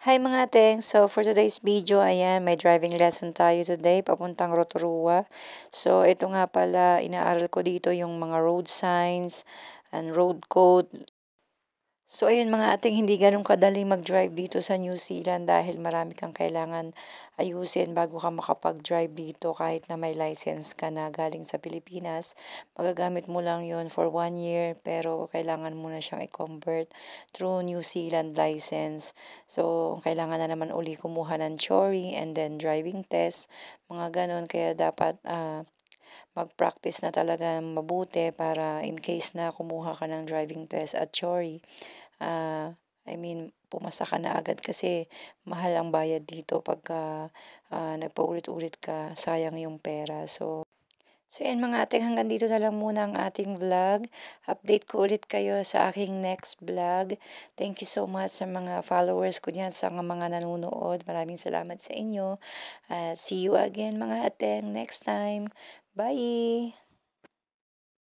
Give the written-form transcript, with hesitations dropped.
Hi mga ateng! So for today's video, ayan, may driving lesson tayo today papuntang Rotorua. So ito nga pala, inaaral ko dito yung mga road signs and road code. So ayun mga ating, hindi ganun kadaling mag-drive dito sa New Zealand dahil marami kang kailangan ayusin bago ka makapag-drive dito kahit na may license ka na galing sa Pilipinas. Magagamit mo lang yon for 1 year pero kailangan mo na siyang i-convert through New Zealand license. So kailangan na naman uli kumuha ng theory and then driving test, mga ganun. Kaya dapat mag-practice na talaga mabuti para in case na kumuha ka ng driving test at theory, pumasa ka na agad kasi mahal ang bayad dito pagka nagpaulit-ulit ka, sayang yung pera. So yan mga ate, hanggang dito na lang muna ang ating vlog. Update ko ulit kayo sa aking next vlog. Thank you so much sa mga followers ko diyan, sa mga nanonood. Maraming salamat sa inyo. See you again mga ate next time. Bye!